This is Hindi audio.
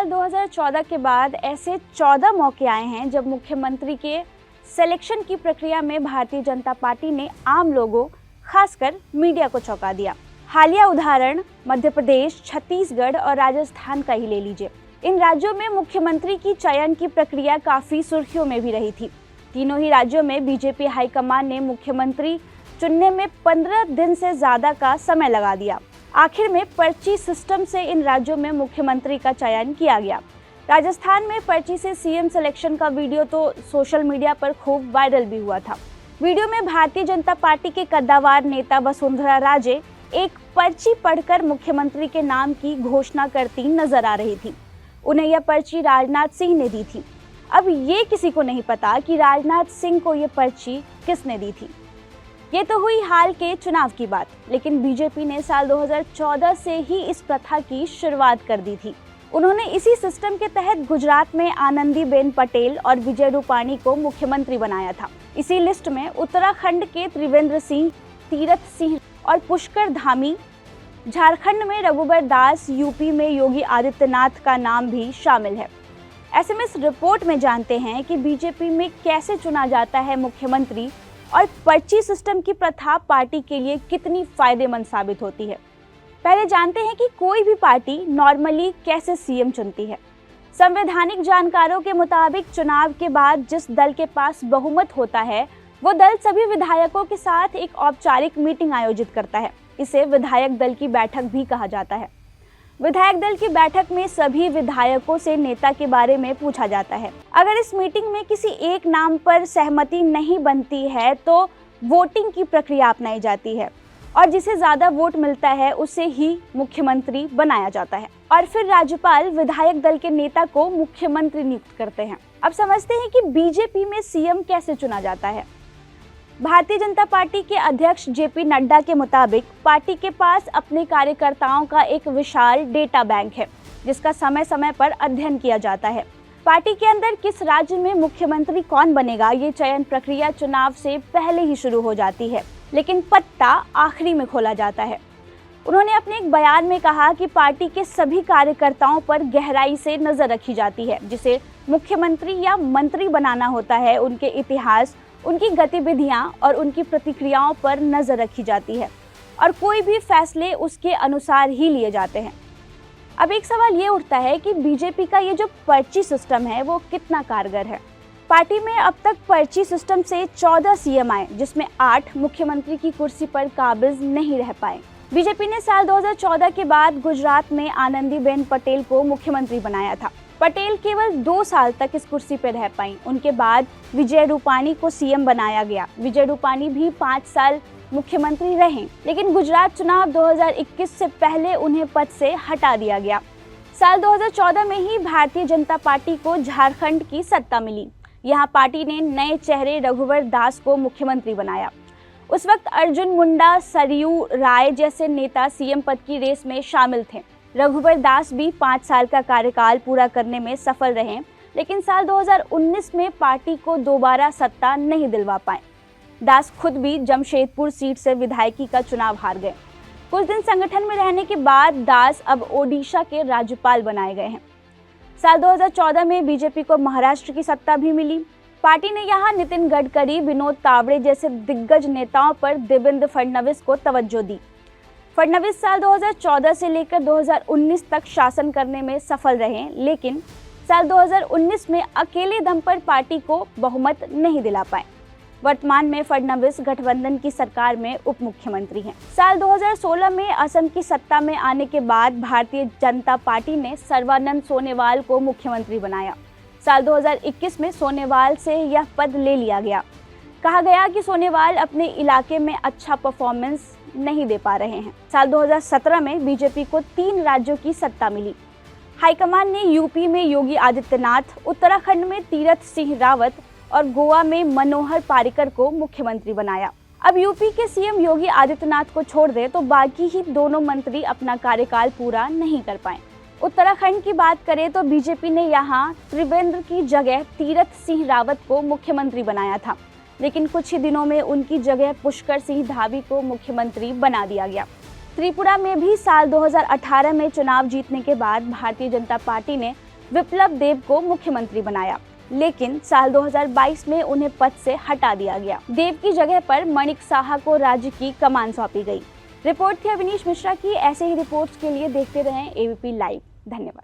2014 के बाद ऐसे 14 मौके आए हैं जब मुख्यमंत्री के सिलेक्शन की प्रक्रिया में भारतीय जनता पार्टी ने आम लोगों, खासकर मीडिया को चौंका दिया। हालिया उदाहरण मध्य प्रदेश, छत्तीसगढ़ और राजस्थान का ही ले लीजिए। इन राज्यों में मुख्यमंत्री की चयन की प्रक्रिया काफी सुर्खियों में भी रही थी। तीनों ही राज्यों में बीजेपी हाईकमान ने मुख्यमंत्री चुनने में 15 दिन से ज्यादा का समय लगा दिया। आखिर में पर्ची सिस्टम से इन राज्यों में मुख्यमंत्री का चयन किया गया। राजस्थान में पर्ची से सीएम सिलेक्शन का वीडियो तो सोशल मीडिया पर खूब वायरल भी हुआ था। वीडियो में भारतीय जनता पार्टी के कद्दावर नेता वसुंधरा राजे एक पर्ची पढ़कर मुख्यमंत्री के नाम की घोषणा करती नजर आ रही थी। उन्हें यह पर्ची राजनाथ सिंह ने दी थी। अब ये किसी को नहीं पता कि राजनाथ सिंह को ये पर्ची किसने दी थी। ये तो हुई हाल के चुनाव की बात, लेकिन बीजेपी ने साल 2014 से ही इस प्रथा की शुरुआत कर दी थी। उन्होंने इसी सिस्टम के तहत गुजरात में आनंदीबेन पटेल और विजय रूपाणी को मुख्यमंत्री बनाया था। इसी लिस्ट में उत्तराखंड के त्रिवेंद्र सिंह, तीरथ सिंह और पुष्कर धामी, झारखंड में रघुबर दास, यूपी में योगी आदित्यनाथ का नाम भी शामिल है। एसएमएस रिपोर्ट में जानते हैं कि बीजेपी में कैसे चुना जाता है मुख्यमंत्री और पर्ची सिस्टम की प्रथा पार्टी के लिए कितनी फायदेमंद साबित होती है। पहले जानते हैं कि कोई भी पार्टी नॉर्मली कैसे सीएम चुनती है। संवैधानिक जानकारों के मुताबिक चुनाव के बाद जिस दल के पास बहुमत होता है, वो दल सभी विधायकों के साथ एक औपचारिक मीटिंग आयोजित करता है। इसे विधायक दल की बैठक भी कहा जाता है। विधायक दल की बैठक में सभी विधायकों से नेता के बारे में पूछा जाता है। अगर इस मीटिंग में किसी एक नाम पर सहमति नहीं बनती है तो वोटिंग की प्रक्रिया अपनाई जाती है और जिसे ज्यादा वोट मिलता है उसे ही मुख्यमंत्री बनाया जाता है और फिर राज्यपाल विधायक दल के नेता को मुख्यमंत्री नियुक्त करते हैं। अब समझते हैं कि बीजेपी में सीएम कैसे चुना जाता है। भारतीय जनता पार्टी के अध्यक्ष जेपी नड्डा के मुताबिक पार्टी के पास अपने कार्यकर्ताओं का एक विशाल डेटा बैंक है, जिसका समय समय पर अध्ययन किया जाता है। पार्टी के अंदर किस राज्य में मुख्यमंत्री कौन बनेगा, ये चयन प्रक्रिया चुनाव से पहले ही शुरू हो जाती है, लेकिन पत्ता आखिरी में खोला जाता है। उन्होंने अपने एक बयान में कहा कि पार्टी के सभी कार्यकर्ताओं पर गहराई से नजर रखी जाती है। जिसे मुख्यमंत्री या मंत्री बनाना होता है, उनके इतिहास, उनकी गतिविधियां और उनकी प्रतिक्रियाओं पर नजर रखी जाती है और कोई भी फैसले उसके अनुसार ही लिए जाते हैं। अब एक सवाल ये उठता है कि बीजेपी का ये जो पर्ची सिस्टम है वो कितना कारगर है। पार्टी में अब तक पर्ची सिस्टम से 14 सीएम आए, जिसमें 8 मुख्यमंत्री की कुर्सी पर काबिज नहीं रह पाए। बीजेपी ने साल 2014 के बाद गुजरात में आनंदीबेन पटेल को मुख्यमंत्री बनाया था। पटेल केवल 2 साल तक इस कुर्सी पर रह पाई। उनके बाद विजय रूपाणी को सीएम बनाया गया। विजय रूपाणी भी 5 साल मुख्यमंत्री रहे, लेकिन गुजरात चुनाव 2021 से पहले उन्हें पद से हटा दिया गया। साल 2014 में ही भारतीय जनता पार्टी को झारखंड की सत्ता मिली। यहाँ पार्टी ने नए चेहरे रघुबर दास को मुख्यमंत्री बनाया। उस वक्त अर्जुन मुंडा, सरयू राय जैसे नेता सीएम पद की रेस में शामिल थे। रघुबर दास भी 5 साल का कार्यकाल पूरा करने में सफल रहे, लेकिन साल 2019 में पार्टी को दोबारा सत्ता नहीं दिलवा पाए। दास खुद भी जमशेदपुर सीट से विधायकी का चुनाव हार गए। कुछ दिन संगठन में रहने के बाद दास अब ओडिशा के राज्यपाल बनाए गए हैं। साल 2014 में बीजेपी को महाराष्ट्र की सत्ता भी मिली। पार्टी ने यहाँ नितिन गडकरी, विनोद तावड़े जैसे दिग्गज नेताओं पर देवेंद्र फडणवीस को तवज्जो दी। फडणवीस साल 2014 से लेकर 2019 तक शासन करने में सफल रहे, लेकिन साल 2019 में अकेले दम पर पार्टी को बहुमत नहीं दिला पाए। वर्तमान में फडणवीस गठबंधन की सरकार में उप मुख्यमंत्री हैं। साल 2016 में असम की सत्ता में आने के बाद भारतीय जनता पार्टी ने सर्बानंद सोनोवाल को मुख्यमंत्री बनाया। साल 2021 में सोनोवाल से यह पद ले लिया गया। कहा गया कि सोनोवाल अपने इलाके में अच्छा परफॉर्मेंस नहीं दे पा रहे हैं। साल 2017 में बीजेपी को 3 राज्यों की सत्ता मिली। हाईकमान ने यूपी में योगी आदित्यनाथ, उत्तराखंड में तीरथ सिंह रावत और गोवा में मनोहर पारिकर को मुख्यमंत्री बनाया। अब यूपी के सीएम योगी आदित्यनाथ को छोड़ दे तो बाकी ही दोनों मंत्री अपना कार्यकाल पूरा नहीं कर पाए। उत्तराखंड की बात करें तो बीजेपी ने यहाँ त्रिवेंद्र की जगह तीरथ सिंह रावत को मुख्यमंत्री बनाया था, लेकिन कुछ ही दिनों में उनकी जगह पुष्कर सिंह धामी को मुख्यमंत्री बना दिया गया। त्रिपुरा में भी साल 2018 में चुनाव जीतने के बाद भारतीय जनता पार्टी ने विप्लव देब को मुख्यमंत्री बनाया, लेकिन साल 2022 में उन्हें पद से हटा दिया गया। देब की जगह पर मणिक साहा को राज्य की कमान सौंपी गई। रिपोर्ट थी अविनीश मिश्रा की। ऐसे ही रिपोर्ट्स के लिए देखते रहें एबीपी लाइव। धन्यवाद।